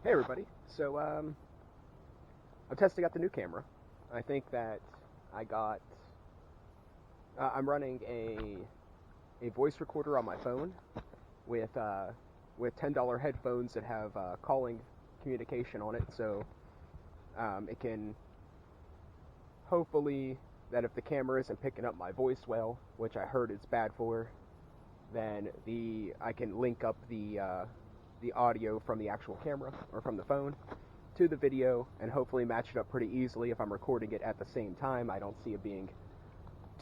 Hey everybody. I'm testing out the new camera. I think that I got. I'm running a voice recorder on my phone with $10 headphones that have calling communication on it, so it can hopefully that if the camera isn't picking up my voice well, which I heard it's bad for, then I can link up the audio from the actual camera or from the phone to the video and hopefully match it up pretty easily if I'm recording it at the same time. I don't see it being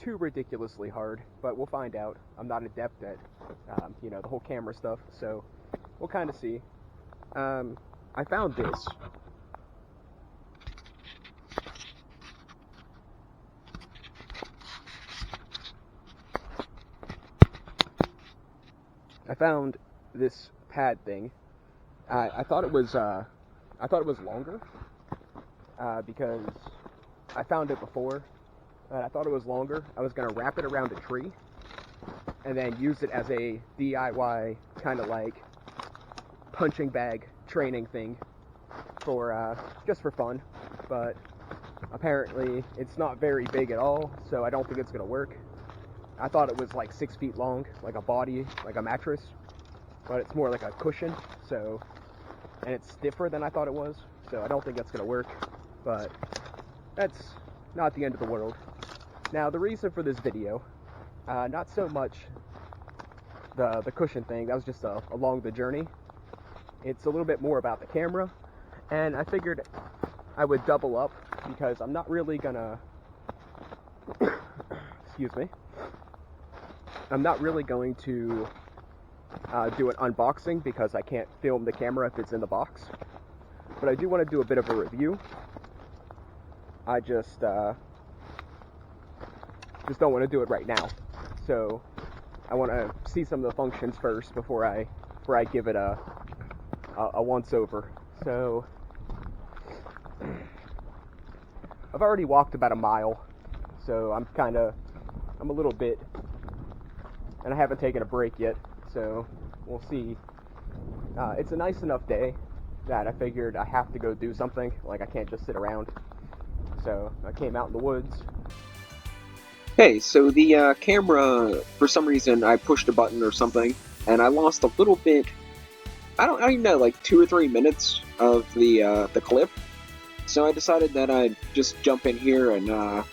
too ridiculously hard, but we'll find out. I'm not adept at the whole camera stuff, so we'll kind of see. I found this. I found this pad thing. I thought it was longer because I found it before. I thought it was longer. I was gonna wrap it around a tree and then use it as a DIY kind of like punching bag training thing for just for fun. But apparently it's not very big at all, so I don't think it's gonna work. I thought it was like 6 feet long, like a body, like a mattress, but it's more like a cushion, and it's stiffer than I thought it was, so I don't think that's going to work, but that's not the end of the world. Now, the reason for this video, not so much the cushion thing, that was just along the journey. It's a little bit more about the camera, and I figured I would double up, because I'm not really gonna, excuse me, I'm not really going to do an unboxing because I can't film the camera if it's in the box. But I do want to do a bit of a review. I just don't want to do it right now. So I want to see some of the functions first before I give it a once over. So I've already walked about a mile, so I'm a little bit. And I haven't taken a break yet, so we'll see. It's a nice enough day that I figured I have to go do something. Like, I can't just sit around. So I came out in the woods. Hey, so the camera, for some reason, I pushed a button or something, and I lost a little bit. I don't even know, like 2 or 3 minutes of the clip. So I decided that I'd just jump in here and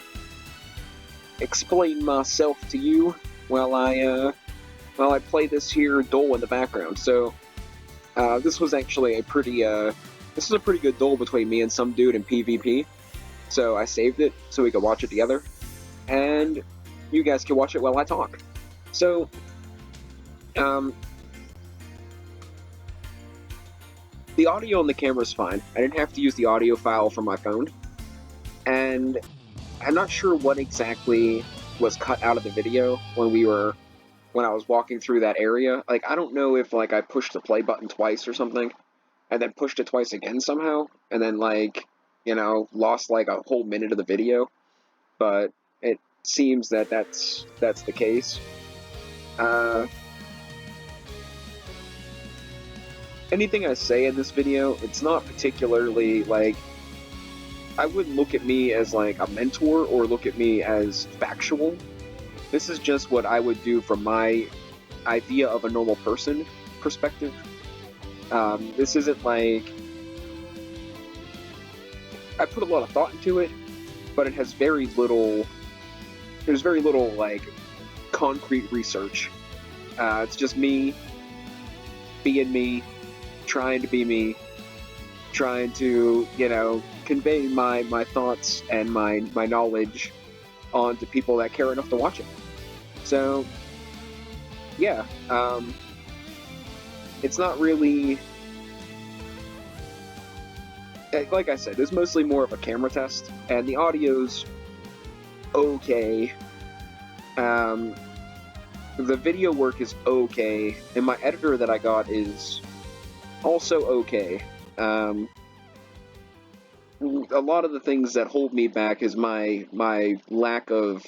explain myself to you while I play this here duel in the background. So this was actually a pretty good duel between me and some dude in PvP. So I saved it so we could watch it together, and you guys can watch it while I talk. So the audio on the camera is fine. I didn't have to use the audio file from my phone, and I'm not sure what exactly was cut out of the video when I was walking through that area. Like, I don't know if like I pushed the play button twice or something, and then pushed it twice again somehow, and then lost like a whole minute of the video. But it seems that that's the case. Anything I say in this video, it's not particularly like, I wouldn't look at me as like a mentor or look at me as factual. This is just what I would do from my idea of a normal person perspective. This isn't like, I put a lot of thought into it, but it has there's very little like concrete research. It's just me being me, trying to be me, trying to, convey my thoughts and my knowledge on to people that care enough to watch it. So, yeah, it's not really, like I said, it's mostly more of a camera test, and the audio's okay. The video work is okay, and my editor that I got is also okay. A lot of the things that hold me back is my lack of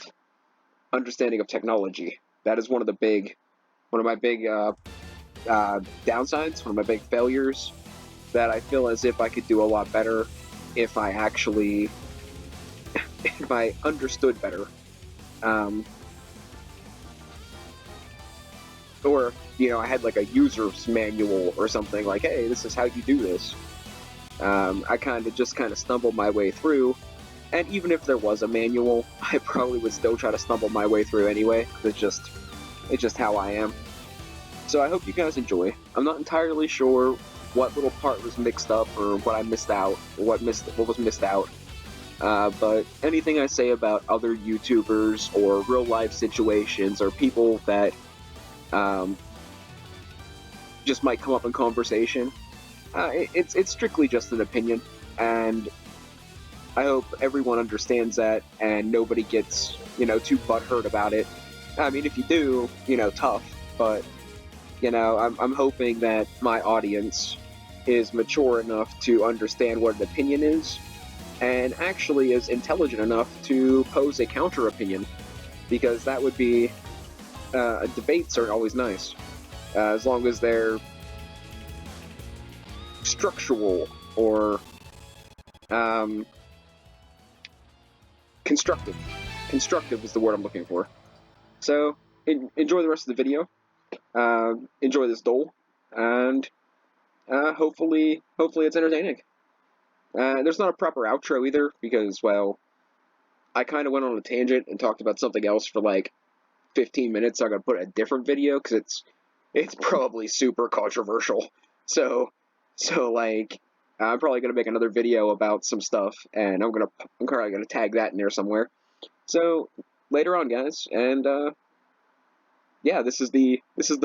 understanding of technology. That is one of my big downsides, one of my big failures that I feel as if I could do a lot better if I actually, if I understood better. Or, you know, I had like a user's manual or something, like, hey, this is how you do this. I just kind of stumbled my way through, and even if there was a manual, I probably would still try to stumble my way through anyway, because it's just how I am. So I hope you guys enjoy. I'm not entirely sure what little part was mixed up, or what I missed out, or what was missed out. But anything I say about other YouTubers, or real-life situations, or people that just might come up in conversation, it's strictly just an opinion, and I hope everyone understands that, and nobody gets, you know, too butthurt about it. I mean, if you do, you know, tough, but, you know, I'm hoping that my audience is mature enough to understand what an opinion is, and actually is intelligent enough to pose a counter-opinion, because that would be, debates are always nice, as long as they're structural, or, constructive. Constructive is the word I'm looking for. So, enjoy the rest of the video, enjoy this dole, and, hopefully it's entertaining. There's not a proper outro either, because, well, I kind of went on a tangent and talked about something else for like 15 minutes, so I'm gonna put a different video, because it's probably super controversial. So like, I'm probably gonna make another video about some stuff, and I'm probably gonna tag that in there somewhere. So later on, guys, and yeah, this is the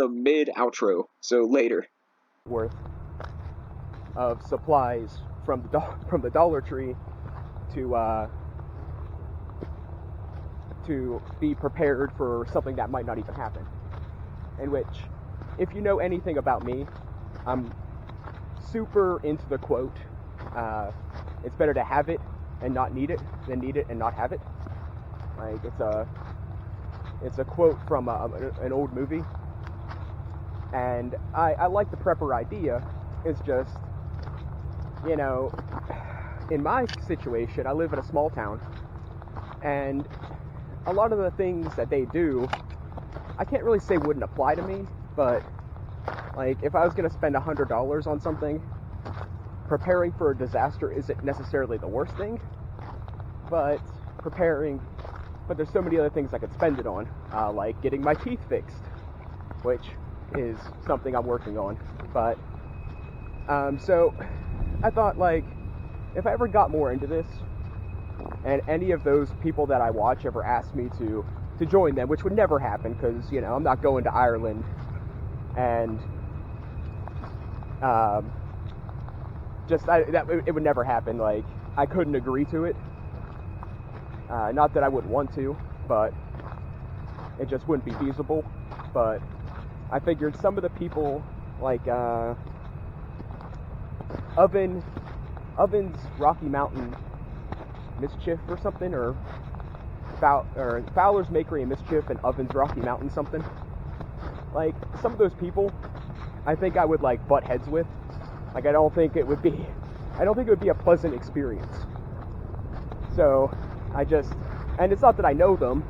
mid outro. So later. Worth of supplies from the Dollar Tree to be prepared for something that might not even happen. In which, if you know anything about me, I'm super into the quote, it's better to have it and not need it than need it and not have it. Like, it's a quote from an old movie, and I like the prepper idea. It's just, you know, in my situation, I live in a small town, and a lot of the things that they do, I can't really say wouldn't apply to me, but like, if I was going to spend $100 on something, preparing for a disaster isn't necessarily the worst thing, but there's so many other things I could spend it on, like getting my teeth fixed, which is something I'm working on. But, so I thought, like, if I ever got more into this, and any of those people that I watch ever asked me to join them, which would never happen, because, you know, I'm not going to Ireland, and it would never happen. Like, I couldn't agree to it. Not that I wouldn't want to, but it just wouldn't be feasible. But I figured some of the people, like Oven's Rocky Mountain Mischief or something, or Fowler's Makery and Mischief and Oven's Rocky Mountain something. Like, some of those people, I think I would, like, butt heads with. Like, I don't think it would be a pleasant experience. So, and it's not that I know them,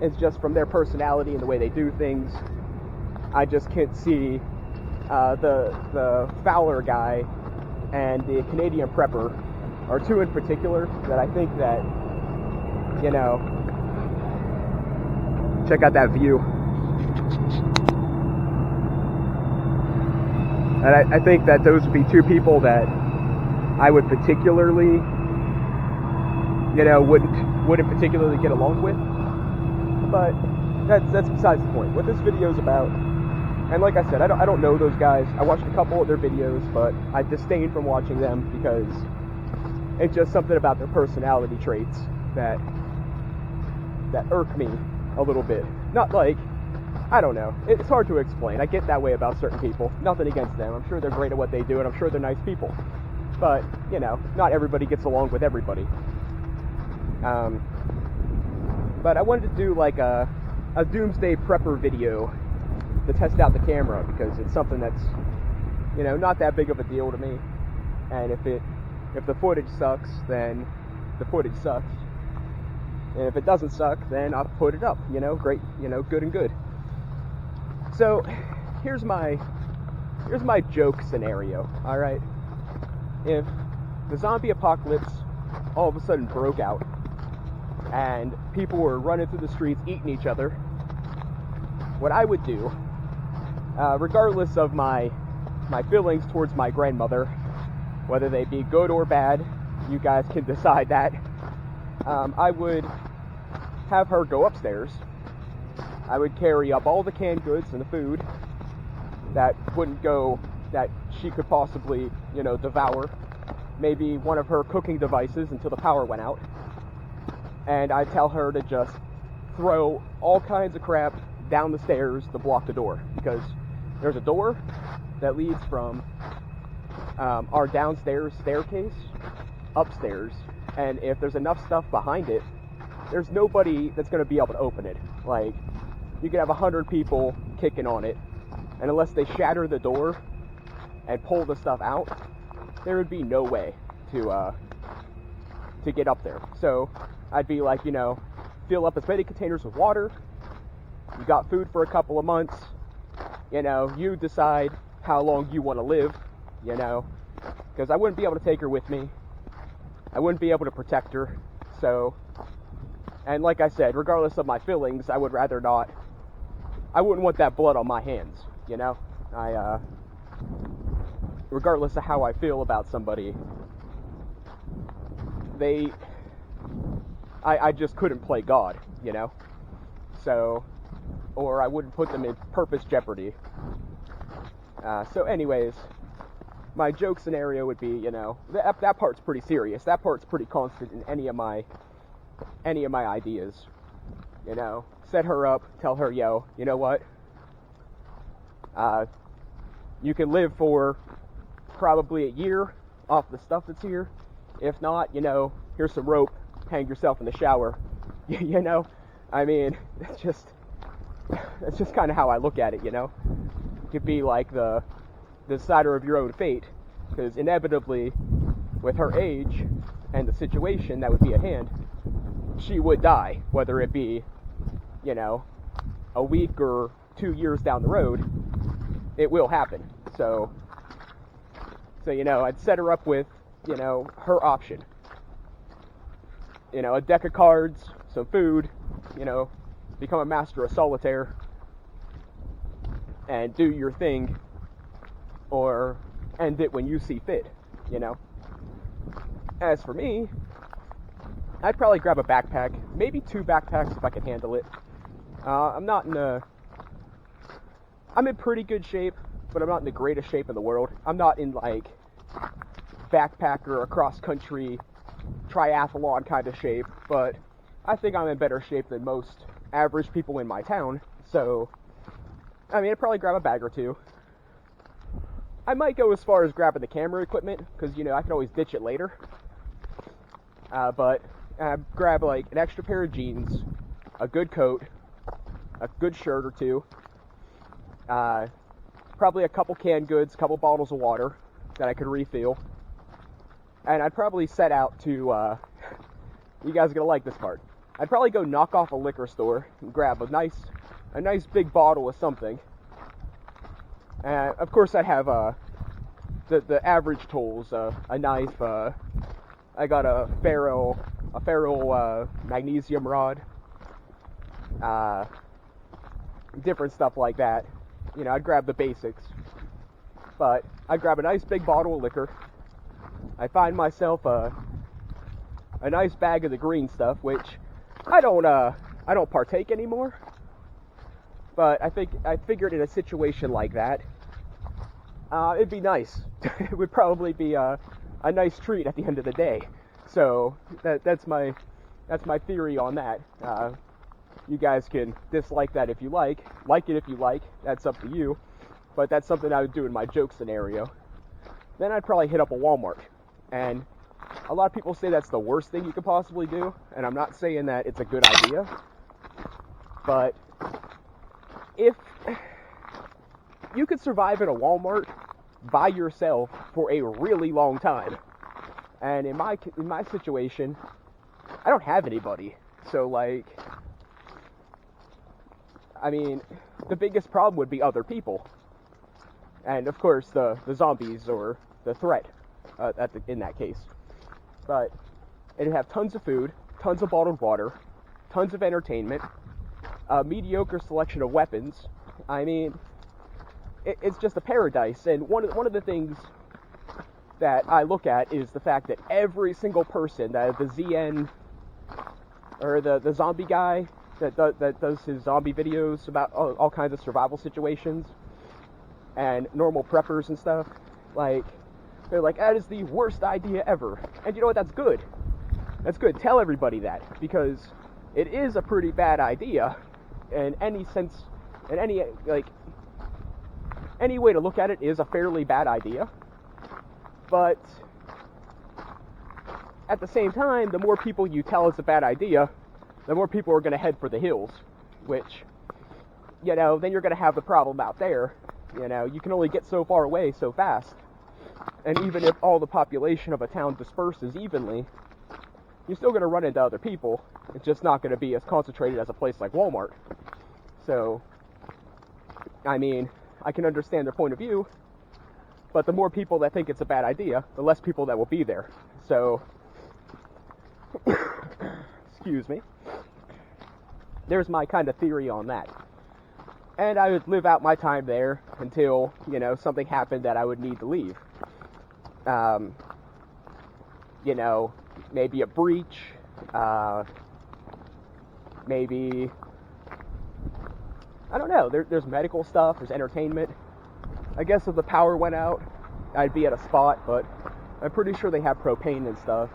it's just from their personality and the way they do things, I just can't see the Fowler guy and the Canadian prepper are two in particular that I think that, you know, check out that view. And I think that those would be two people that I would particularly, you know, wouldn't particularly get along with. But that's besides the point. What this video is about, and like I said, I don't know those guys. I watched a couple of their videos, but I disdain from watching them because it's just something about their personality traits that irk me a little bit. Not like, I don't know. It's hard to explain. I get that way about certain people. Nothing against them. I'm sure they're great at what they do, and I'm sure they're nice people. But, you know, not everybody gets along with everybody. But I wanted to do like a doomsday prepper video to test out the camera, because it's something that's, you know, not that big of a deal to me. And if the footage sucks, then the footage sucks. And if it doesn't suck, then I'll put it up, great, good and good. So, here's my joke scenario, alright? If the zombie apocalypse all of a sudden broke out, and people were running through the streets eating each other, what I would do, regardless of my feelings towards my grandmother, whether they be good or bad, you guys can decide that, I would have her go upstairs. I would carry up all the canned goods and the food that she could possibly, devour. Maybe one of her cooking devices until the power went out. And I'd tell her to just throw all kinds of crap down the stairs to block the door. Because there's a door that leads from our downstairs staircase upstairs. And if there's enough stuff behind it, there's nobody that's going to be able to open it. Like, you could have 100 people kicking on it, and unless they shatter the door and pull the stuff out, there would be no way to get up there. So I'd be like, fill up as many containers with water. You got food for a couple of months. You decide how long you want to live, because I wouldn't be able to take her with me. I wouldn't be able to protect her. So, and like I said, regardless of my feelings, I would rather not. I wouldn't want that blood on my hands, regardless of how I feel about somebody, I just couldn't play God, So, or I wouldn't put them in purpose jeopardy. So anyways, my joke scenario would be, that part's pretty serious. That part's pretty constant in any of my ideas. Set her up, tell her, you know what? You can live for probably a year off the stuff that's here. If not, here's some rope, hang yourself in the shower. I mean, that's just kind of how I look at it, You could be like the decider of your own fate, because inevitably, with her age and the situation that would be at hand, she would die, whether it be, a week or 2 years down the road. It will happen. So I'd set her up with, her option. A deck of cards, some food, become a master of solitaire, and do your thing, or end it when you see fit, As for me, I'd probably grab a backpack, maybe 2 backpacks if I could handle it. I'm in pretty good shape, but I'm not in the greatest shape in the world. I'm not in, backpacker or cross-country triathlon kind of shape, but I think I'm in better shape than most average people in my town, so, I'd probably grab a bag or 2. I might go as far as grabbing the camera equipment, because, I can always ditch it later. But grab, an extra pair of jeans, a good coat, a good shirt or 2, probably a couple canned goods, a couple bottles of water that I could refill, and I'd probably set out to, you guys are going to like this part, I'd probably go knock off a liquor store and grab a nice big bottle of something. And of course I'd have the average tools, a knife, I got a ferro magnesium rod, different stuff like that. I'd grab the basics, but I'd grab a nice big bottle of liquor. I'd find myself a nice bag of the green stuff, which I don't partake anymore. But I figured in a situation like that, it'd be nice. It would probably be a nice treat at the end of the day. So that's my theory on that. You guys can dislike that if you like it if you like, that's up to you, but that's something I would do in my joke scenario. Then I'd probably hit up a Walmart, and a lot of people say that's the worst thing you could possibly do, and I'm not saying that it's a good idea, but if you could survive in a Walmart by yourself for a really long time. And in my situation, I don't have anybody. So, like, I mean, the biggest problem would be other people. And, of course, the zombies or the threat in that case. But it'd have tons of food, tons of bottled water, tons of entertainment, a mediocre selection of weapons. I mean, it's just a paradise. And one of the things that I look at is the fact that every single person, the ZN, or the zombie guy that does his zombie videos about all kinds of survival situations, and normal preppers and stuff, like, they're like, that is the worst idea ever. And you know what, that's good. That's good. Tell everybody that, because it is a pretty bad idea in any sense, in any, like, any way to look at it is a fairly bad idea. But at the same time, the more people you tell it's a bad idea, the more people are going to head for the hills, which, you know, then you're going to have the problem out there. You know, you can only get so far away so fast. And even if all the population of a town disperses evenly, you're still going to run into other people. It's just not going to be as concentrated as a place like Walmart. So, I mean, I can understand their point of view, but the more people that think it's a bad idea, the less people that will be there. So, excuse me. There's my kind of theory on that. And I would live out my time there until, you know, something happened that I would need to leave. You know, maybe a breach, maybe, I don't know, there's medical stuff, there's entertainment. I guess if the power went out, I'd be at a spot, but I'm pretty sure they have propane and stuff.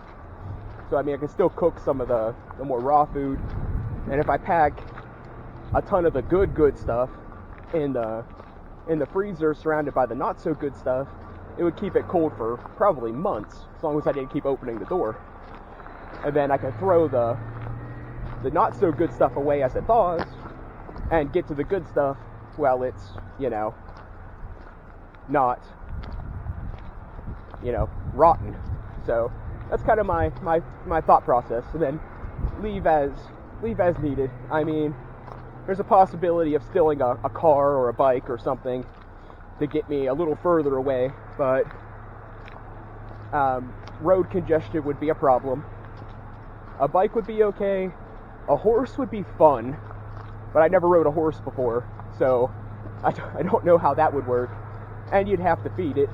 So, I mean, I can still cook some of the more raw food. And if I pack a ton of the good stuff in the freezer surrounded by the not so good stuff, it would keep it cold for probably months, as long as I didn't keep opening the door. And then I could throw the not so good stuff away as it thaws, and get to the good stuff while it's, you know, not, you know, rotten. So that's kind of my thought process. And then leave as needed. I mean, there's a possibility of stealing a car or a bike or something to get me a little further away, but road congestion would be a problem. A bike would be okay. A horse would be fun, but I never rode a horse before, so I don't know how that would work. And you'd have to feed it,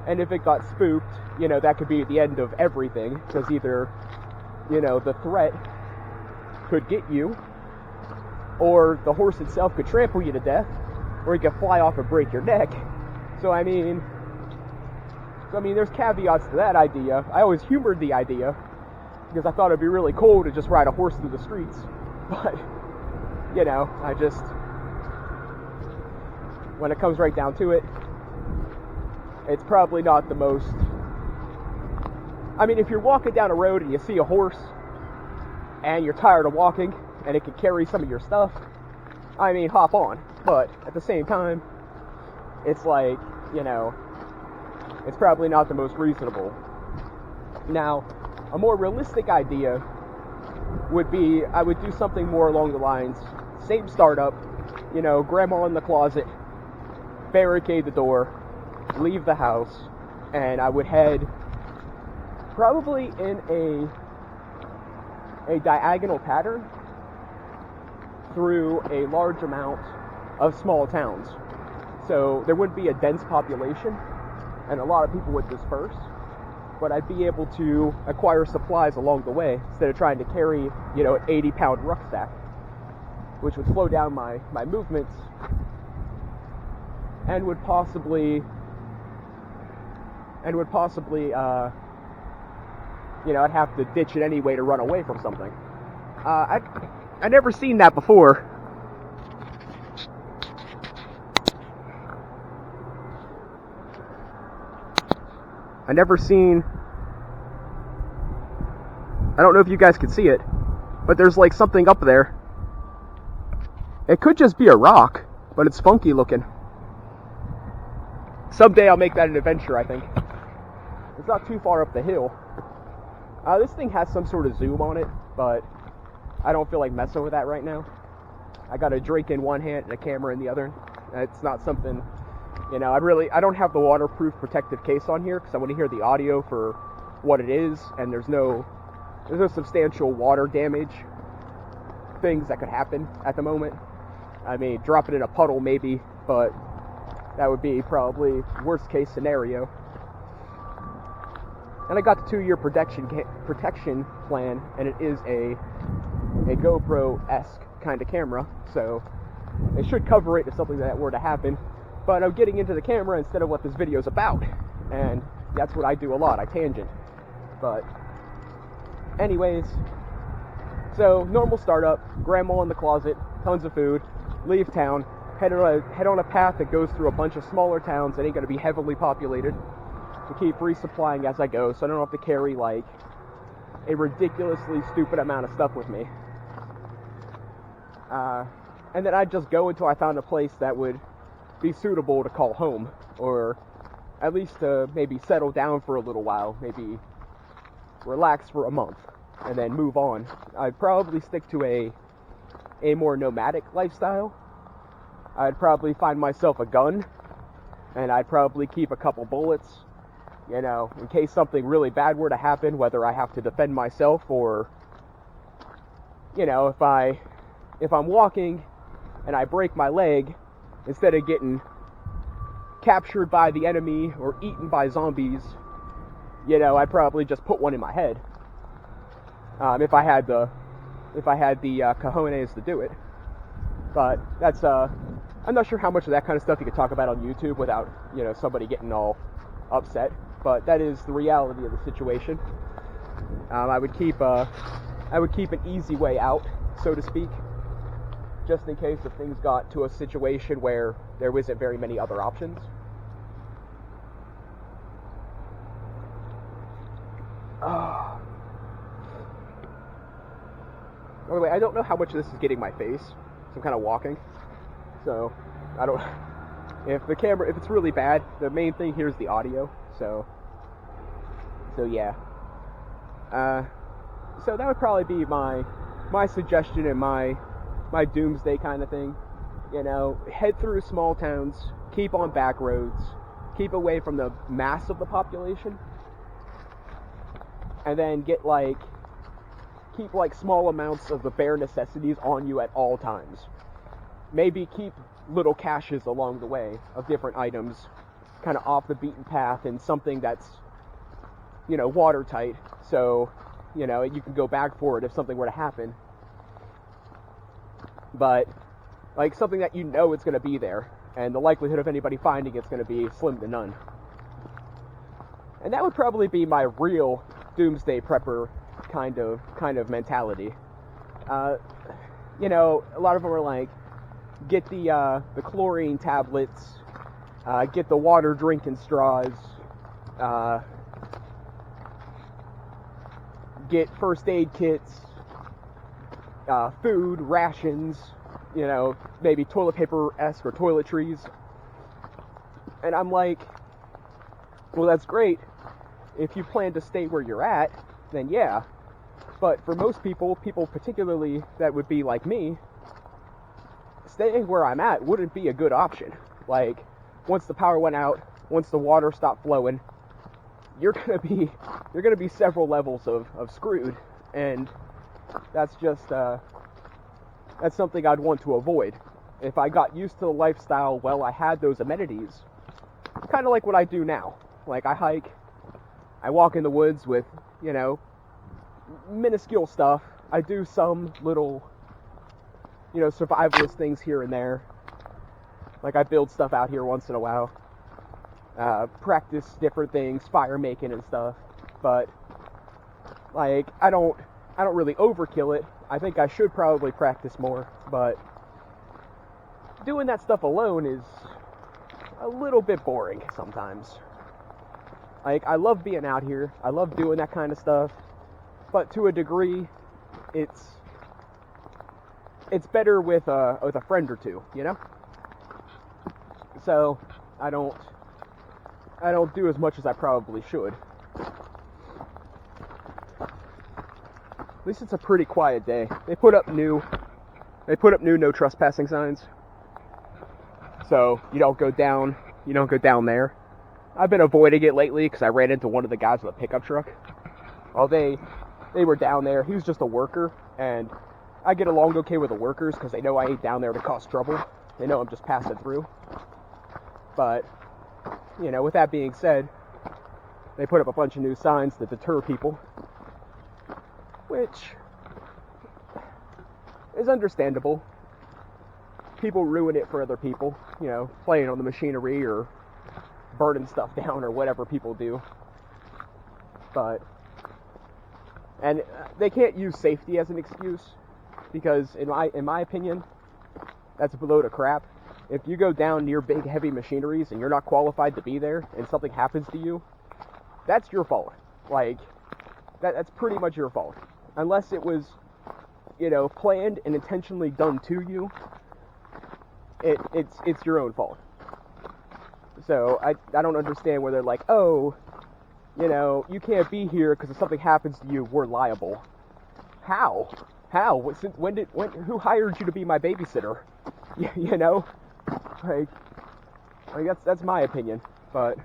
and if it got spooked, you know, that could be the end of everything, because either, you know, the threat could get you, or the horse itself could trample you to death, or you could fly off and break your neck. So I mean, there's caveats to that idea. I always humored the idea, because I thought it'd be really cool to just ride a horse through the streets. But, you know, when it comes right down to it, it's probably not the most... I mean, if you're walking down a road and you see a horse, and you're tired of walking, and it can carry some of your stuff, I mean, hop on. But at the same time, it's like, you know, it's probably not the most reasonable. Now, a more realistic idea would be, I would do something more along the lines, same startup, you know, grandma in the closet, barricade the door, leave the house, and I would head probably in a diagonal pattern through a large amount of small towns. So there wouldn't be a dense population, and a lot of people would disperse, but I'd be able to acquire supplies along the way instead of trying to carry, you know, an 80-pound rucksack, which would slow down my movements and would possibly, you know, I'd have to ditch it anyway to run away from something. I never seen that before. I don't know if you guys can see it, but there's like something up there. It could just be a rock, but it's funky looking. someday I'll make that an adventure, I think. It's not too far up the hill. This thing has some sort of zoom on it, but I don't feel like messing with that right now. I got a drink in one hand and a camera in the other. It's not something, you know, I don't have the waterproof protective case on here because I want to hear the audio for what it is, and there's no substantial water damage things that could happen at the moment. I mean, drop it in a puddle maybe, but that would be probably worst case scenario. And I got the 2-year protection plan, and it is a GoPro-esque kind of camera, so it should cover it if something like that were to happen. But I'm getting into the camera instead of what this video is about, and that's what I do a lot. I tangent. But anyways, so normal startup, grandma in the closet, tons of food, leave town, head on a path that goes through a bunch of smaller towns that ain't going to be heavily populated, to keep resupplying as I go, so I don't have to carry like a ridiculously stupid amount of stuff with me. And then I'd just go until I found a place that would be suitable to call home, or at least to maybe settle down for a little while, maybe relax for a month, and then move on. I'd probably stick to a more nomadic lifestyle. I'd probably find myself a gun, and I'd probably keep a couple bullets, you know, in case something really bad were to happen, whether I have to defend myself or, you know, if I'm walking and I break my leg, instead of getting captured by the enemy or eaten by zombies, you know, I'd probably just put one in my head. If I had the cojones to do it. But that's I'm not sure how much of that kind of stuff you could talk about on YouTube without, you know, somebody getting all upset. But that is the reality of the situation. I would keep an easy way out, so to speak, just in case if things got to a situation where there wasn't very many other options. By the way, I don't know how much of this is getting my face, so I'm kind of walking. So, I don't... If it's really bad, the main thing here is the audio, so yeah. So that would probably be my suggestion and my doomsday kind of thing. You know, head through small towns, keep on back roads, keep away from the mass of the population, and then keep small amounts of the bare necessities on you at all times. Maybe keep little caches along the way of different items, kind of off the beaten path, and something that's, you know, watertight, so, you know, you can go back for it if something were to happen. But, like, something that you know it's going to be there, and the likelihood of anybody finding it's going to be slim to none. And that would probably be my real doomsday prepper kind of mentality. You know, a lot of them are like, get the chlorine tablets, get the water drinking straws, get first aid kits, food, rations, you know, maybe toilet paper-esque or toiletries. And I'm like, well, that's great. If you plan to stay where you're at, then yeah. But for most people particularly that would be like me, staying where I'm at wouldn't be a good option. Like, once the power went out, once the water stopped flowing, you're gonna be several levels of screwed, and that's just that's something I'd want to avoid. If I got used to the lifestyle while I had those amenities, kind of like what I do now. Like, I hike, I walk in the woods with, you know, minuscule stuff. I do some little, you know, survivalist things here and there. Like, I build stuff out here once in a while. Practice different things, fire making and stuff. But, like, I don't really overkill it. I think I should probably practice more, but doing that stuff alone is a little bit boring sometimes. Like, I love being out here. I love doing that kind of stuff. But to a degree, it's better with a friend or two, you know? So, I don't I don't do as much as I probably should. At least it's a pretty quiet day. They put up new no trespassing signs. So you don't go down there. I've been avoiding it lately because I ran into one of the guys with a pickup truck. Well, they were down there. He was just a worker, and I get along okay with the workers because they know I ain't down there to cause trouble. They know I'm just passing through. But, you know, with that being said, they put up a bunch of new signs that deter people, which is understandable. People ruin it for other people, you know, playing on the machinery or burning stuff down or whatever people do. But, and they can't use safety as an excuse, because in my opinion, that's a load of crap. If you go down near big heavy machineries and you're not qualified to be there and something happens to you, that's your fault. Like, that's pretty much your fault. Unless it was, you know, planned and intentionally done to you, it's your own fault. So I don't understand where they're like, oh, you know, you can't be here because if something happens to you, we're liable. How? Who hired you to be my babysitter? You know, like that's my opinion. But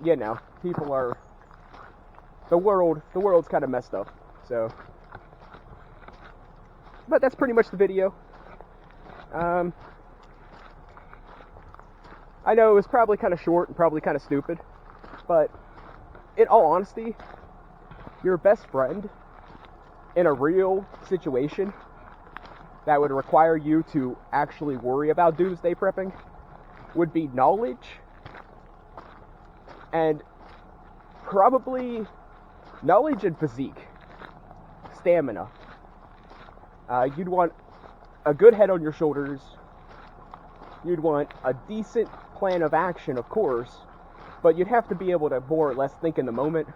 you know, people are the world's kind of messed up. So, but that's pretty much the video. I know it was probably kind of short and probably kind of stupid, but in all honesty, your best friend in a real situation that would require you to actually worry about doomsday prepping would be knowledge, and probably knowledge and physique, stamina. You'd want a good head on your shoulders. You'd want a decent plan of action, of course, but you'd have to be able to more or less think in the moment.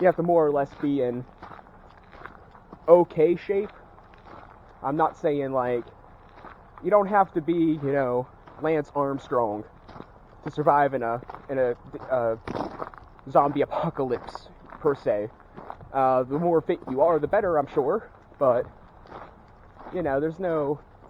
You have to more or less be in okay shape. I'm not saying, like, you don't have to be, you know, Lance Armstrong to survive in a zombie apocalypse, per se. The more fit you are, the better, I'm sure, but, you know, there's no